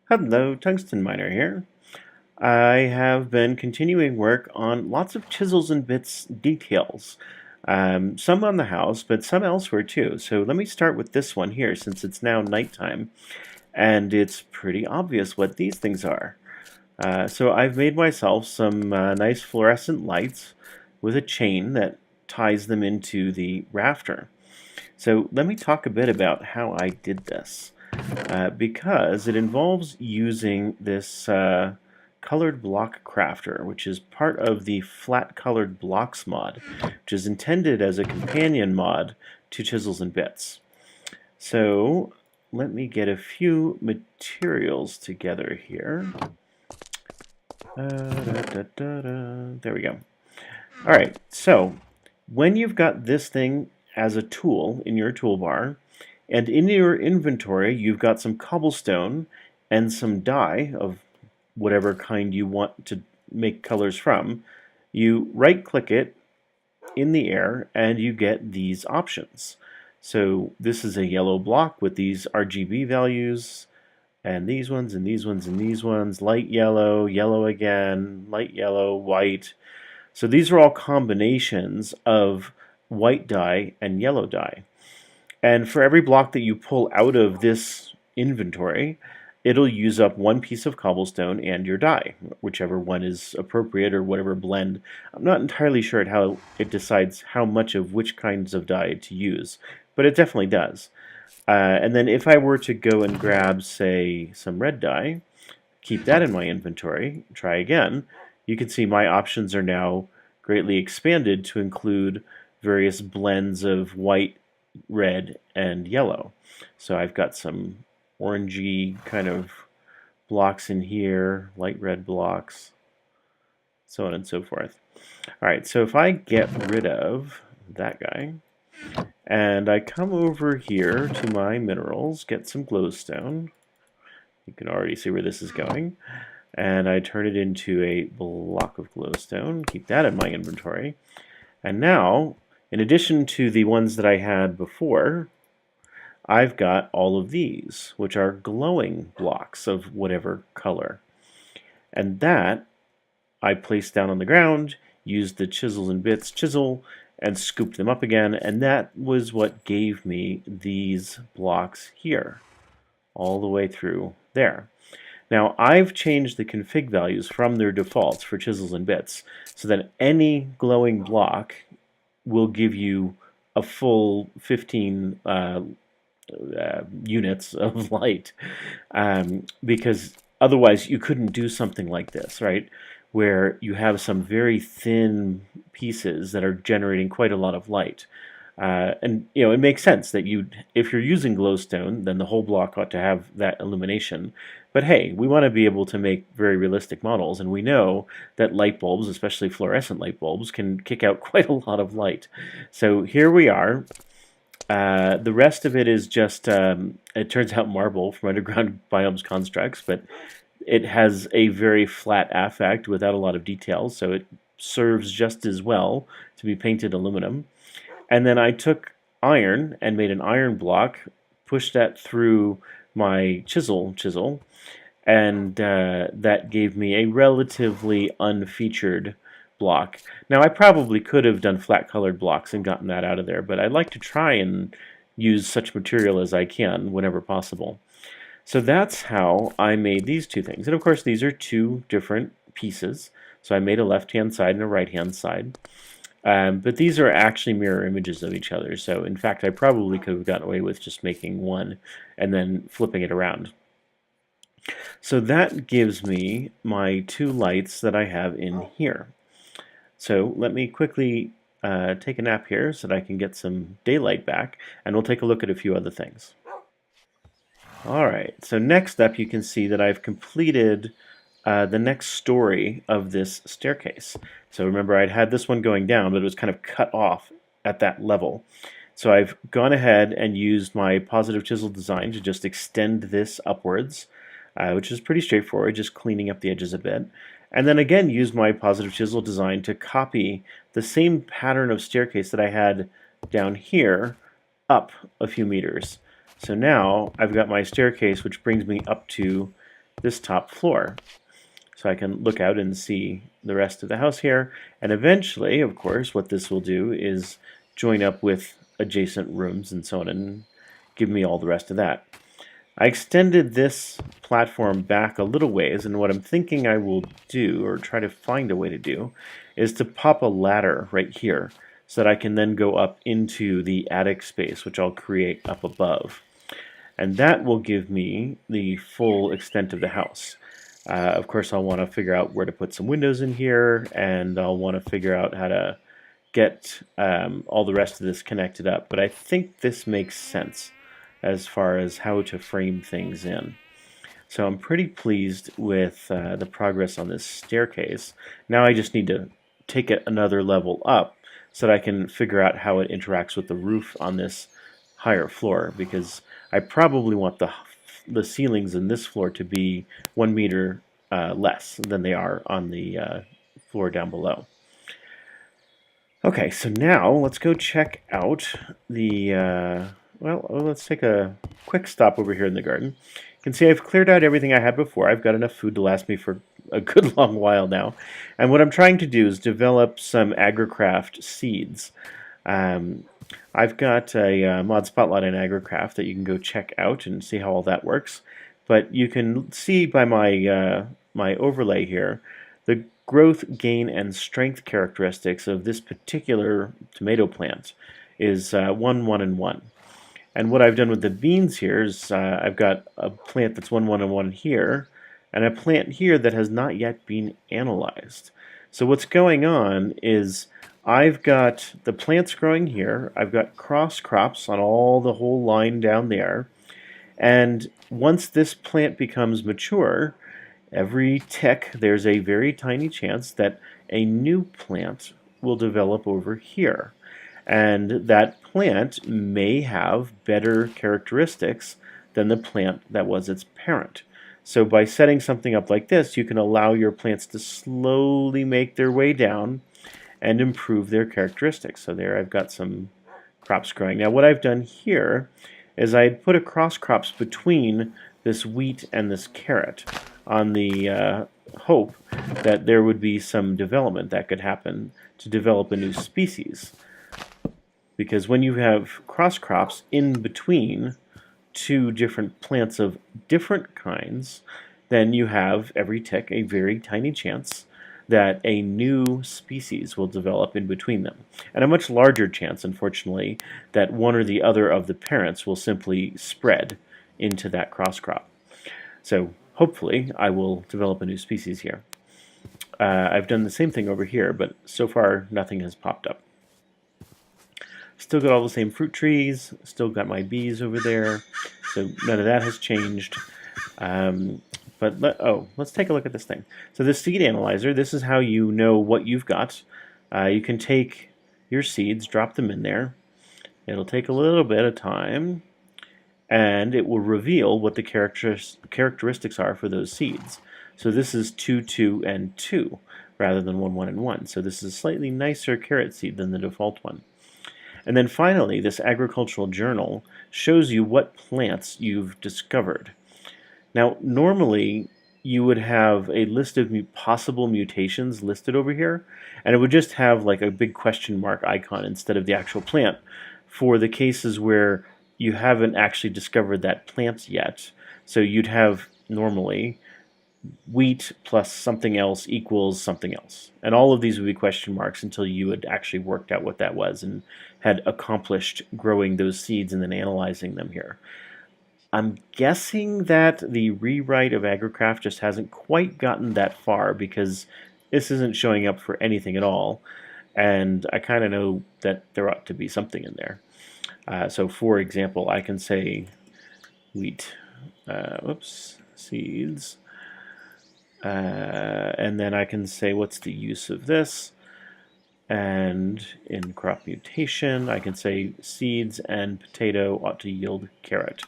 Hello, Tungsten Miner here. I have been continuing work on lots of Chisels and Bits details. Some on the house, but some elsewhere too. So let me start with this one here since it's now nighttime and it's pretty obvious what these things are. So I've made myself some nice fluorescent lights with a chain that ties them into the rafter. So let me talk a bit about how I did this. Because it involves using this colored block crafter, which is part of the flat colored blocks mod, which is intended as a companion mod to Chisels and Bits. So let me get a few materials together here. There we go. All right, so when you've got this thing as a tool in your toolbar, and in your inventory you've got some cobblestone and some dye of whatever kind you want to make colors from, you right-click it in the air and you get these options. So this is a yellow block with these RGB values, and these ones, and these ones, and these ones, light yellow, yellow again, light yellow, white. So these are all combinations of white dye and yellow dye. And for every block that you pull out of this inventory, it'll use up one piece of cobblestone and your dye, whichever one is appropriate or whatever blend. I'm not entirely sure at how it decides how much of which kinds of dye to use, but it definitely does. And then if I were to go and grab, say, some red dye, keep that in my inventory, try again, you can see my options are now greatly expanded to include various blends of white, red, and yellow. So I've got some orangey kind of blocks in here, light red blocks, so on and so forth. All right, so if I get rid of that guy, and I come over here to my minerals, get some glowstone, you can already see where this is going, and I turn it into a block of glowstone, keep that in my inventory, and now, in addition to the ones that I had before, I've got all of these, which are glowing blocks of whatever color. And that I placed down on the ground, used the Chisels and Bits chisel, and scooped them up again, and that was what gave me these blocks here, all the way through there. Now, I've changed the config values from their defaults for Chisels and Bits, so that any glowing block will give you a full 15 units of light, because otherwise you couldn't do something like this, right? Where you have some very thin pieces that are generating quite a lot of light. And it makes sense that if you're using glowstone, then the whole block ought to have that illumination. But hey, we want to be able to make very realistic models, and we know that light bulbs, especially fluorescent light bulbs, can kick out quite a lot of light. So here we are. The rest of it is just, it turns out, marble from underground biomes constructs, but it has a very flat affect without a lot of details, so it serves just as well to be painted aluminum. And then I took iron and made an iron block, pushed that through my chisel, and that gave me a relatively unfeatured block. Now I probably could have done flat colored blocks and gotten that out of there, but I like to try and use such material as I can whenever possible. So that's how I made these two things. And of course these are two different pieces. So I made a left-hand side and a right-hand side. But these are actually mirror images of each other. So in fact I probably could have gotten away with just making one and then flipping it around. So that gives me my two lights that I have in here. So let me quickly take a nap here so that I can get some daylight back, and we'll take a look at a few other things. Alright, so next up you can see that I've completed the next story of this staircase. So remember, I'd had this one going down, but it was kind of cut off at that level. So I've gone ahead and used my positive chisel design to just extend this upwards, which is pretty straightforward, just cleaning up the edges a bit. And then again use my positive chisel design to copy the same pattern of staircase that I had down here up a few meters. So now I've got my staircase, which brings me up to this top floor. So I can look out and see the rest of the house here. And eventually, of course, what this will do is join up with adjacent rooms and so on and give me all the rest of that. I extended this platform back a little ways, and what I'm thinking I will do, or try to find a way to do, is to pop a ladder right here so that I can then go up into the attic space, which I'll create up above. And that will give me the full extent of the house. Of course, I'll want to figure out where to put some windows in here, and I'll want to figure out how to get all the rest of this connected up. But I think this makes sense as far as how to frame things in. So I'm pretty pleased with the progress on this staircase. Now I just need to take it another level up so that I can figure out how it interacts with the roof on this higher floor, because I probably want the ceilings in this floor to be 1 meter less than they are on the floor down below. Okay, so now let's go check out the, well, let's take a quick stop over here in the garden. You can see I've cleared out everything I had before. I've got enough food to last me for a good long while now. And what I'm trying to do is develop some agricraft seeds. I've got a mod spotlight on agricraft that you can go check out and see how all that works. But you can see by my my overlay here the growth, gain, and strength characteristics of this particular tomato plant is 1, 1, and 1. And what I've done with the beans here is I've got a plant that's 1, 1, and 1 here, and a plant here that has not yet been analyzed. So what's going on is I've got the plants growing here, I've got cross crops on the whole line down there, and once this plant becomes mature, every tick there's a very tiny chance that a new plant will develop over here. And that plant may have better characteristics than the plant that was its parent. So by setting something up like this, you can allow your plants to slowly make their way down and improve their characteristics. So there I've got some crops growing. Now what I've done here is I put a cross crops between this wheat and this carrot on the hope that there would be some development that could happen to develop a new species. Because when you have cross crops in between two different plants of different kinds, then you have every tick a very tiny chance that a new species will develop in between them. And a much larger chance, unfortunately, that one or the other of the parents will simply spread into that cross crop. So hopefully I will develop a new species here. I've done the same thing over here, but so far nothing has popped up. Still got all the same fruit trees, still got my bees over there, so none of that has changed. Let's take a look at this thing. So this seed analyzer, this is how you know what you've got. You can take your seeds, drop them in there. It'll take a little bit of time, and it will reveal what the characteristics are for those seeds. So this is 2, 2, and 2, rather than 1, 1, and 1. So this is a slightly nicer carrot seed than the default one. And then finally, this agricultural journal shows you what plants you've discovered. Now, normally, you would have a list of possible mutations listed over here, and it would just have like a big question mark icon instead of the actual plant for the cases where you haven't actually discovered that plant yet. So you'd have normally wheat plus something else equals something else. And all of these would be question marks until you had actually worked out what that was and had accomplished growing those seeds and then analyzing them here. I'm guessing that the rewrite of agricraft just hasn't quite gotten that far because this isn't showing up for anything at all. And I kind of know that there ought to be something in there. So for example, I can say wheat, seeds, and then I can say what's the use of this, and in crop mutation I can say seeds and potato ought to yield carrot,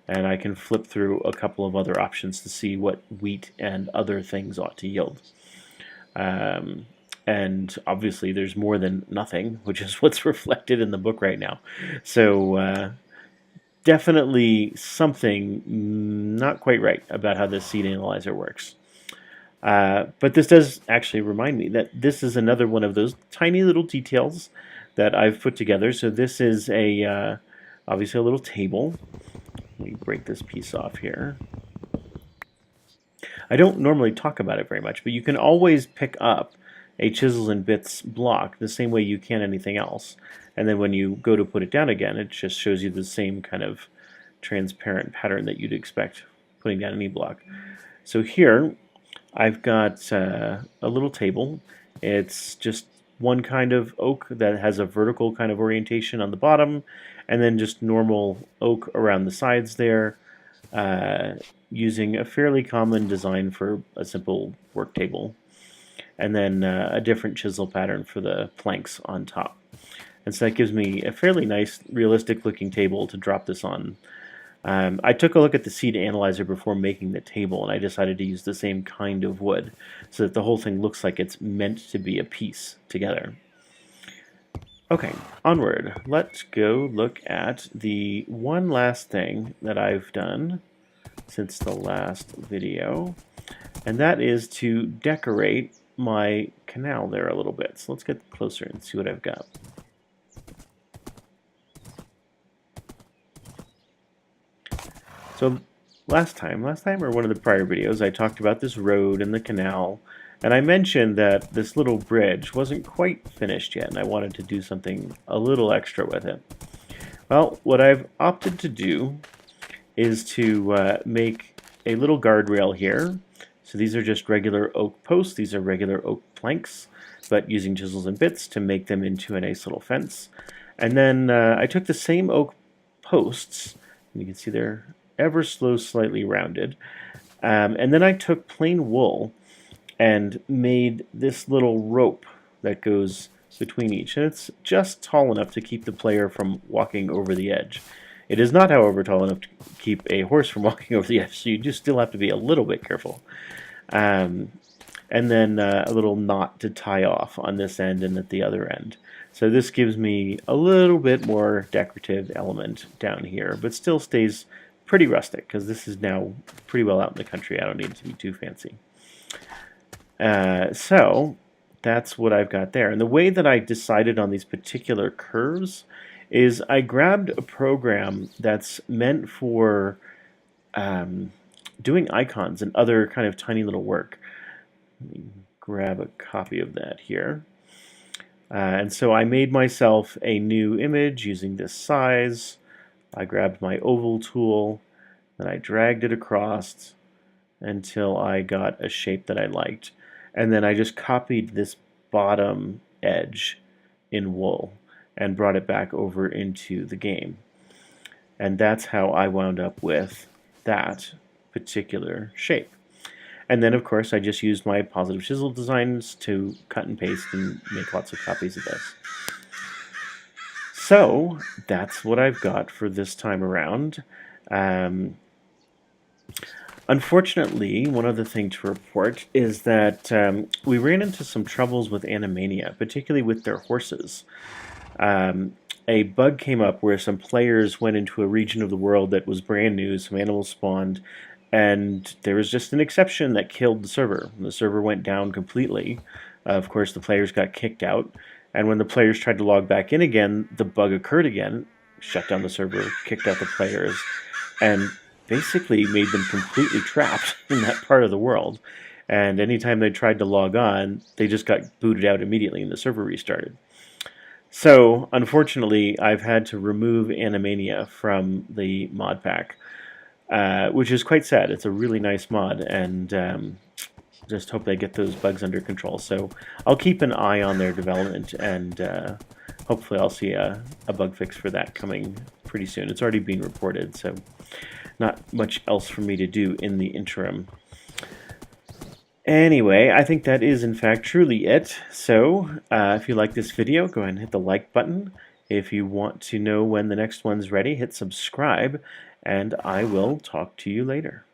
and I can flip through a couple of other options to see what wheat and other things ought to yield. And obviously there's more than nothing, which is what's reflected in the book right now. So definitely something not quite right about how this seed analyzer works. But this does actually remind me that this is another one of those tiny little details that I've put together. So this is obviously a little table. Let me break this piece off here. I don't normally talk about it very much, but you can always pick up a Chisels and Bits block the same way you can anything else. And then when you go to put it down again, it just shows you the same kind of transparent pattern that you'd expect putting down any block. So here, I've got a little table. It's just one kind of oak that has a vertical kind of orientation on the bottom, and then just normal oak around the sides there, using a fairly common design for a simple work table, and then a different chisel pattern for the planks on top. And so that gives me a fairly nice, realistic looking table to drop this on. I took a look at the seed analyzer before making the table, and I decided to use the same kind of wood so that the whole thing looks like it's meant to be a piece together. Okay, onward. Let's go look at the one last thing that I've done since the last video, and that is to decorate my canal there a little bit. So let's get closer and see what I've got. So last time or one of the prior videos, I talked about this road and the canal, and I mentioned that this little bridge wasn't quite finished yet, and I wanted to do something a little extra with it. Well, what I've opted to do is to make a little guardrail here. So these are just regular oak posts, these are regular oak planks, but using chisels and bits to make them into a nice little fence. And then I took the same oak posts, and you can see they're ever so slightly rounded. And then I took plain wool and made this little rope that goes between each. And it's just tall enough to keep the player from walking over the edge. It is not, however, tall enough to keep a horse from walking over the edge, so you do still have to be a little bit careful. And then a little knot to tie off on this end and at the other end. So this gives me a little bit more decorative element down here, but still stays pretty rustic because this is now pretty well out in the country. I don't need it to be too fancy. So that's what I've got there. And the way that I decided on these particular curves is I grabbed a program that's meant for doing icons and other kind of tiny little work. Let me grab a copy of that here. And so I made myself a new image using this size. I grabbed my oval tool, and I dragged it across until I got a shape that I liked. And then I just copied this bottom edge in wool and brought it back over into the game. And that's how I wound up with that particular shape. And then, of course, I just used my positive chisel designs to cut and paste and make lots of copies of this. So that's what I've got for this time around. Unfortunately, one other thing to report is that we ran into some troubles with Animania, particularly with their horses. A bug came up where some players went into a region of the world that was brand new, some animals spawned, and there was just an exception that killed the server. The server went down completely. Of course, the players got kicked out. And when the players tried to log back in again, the bug occurred again, shut down the server, kicked out the players, and basically made them completely trapped in that part of the world. And anytime they tried to log on, they just got booted out immediately and the server restarted. So, unfortunately, I've had to remove Animania from the mod pack, which is quite sad. It's a really nice mod, and just hope they get those bugs under control. So I'll keep an eye on their development, and hopefully I'll see a bug fix for that coming pretty soon. It's already been reported, so not much else for me to do in the interim. Anyway, I think that is in fact truly it. So if you like this video, go ahead and hit the like button. If you want to know when the next one's ready, hit subscribe, and I will talk to you later.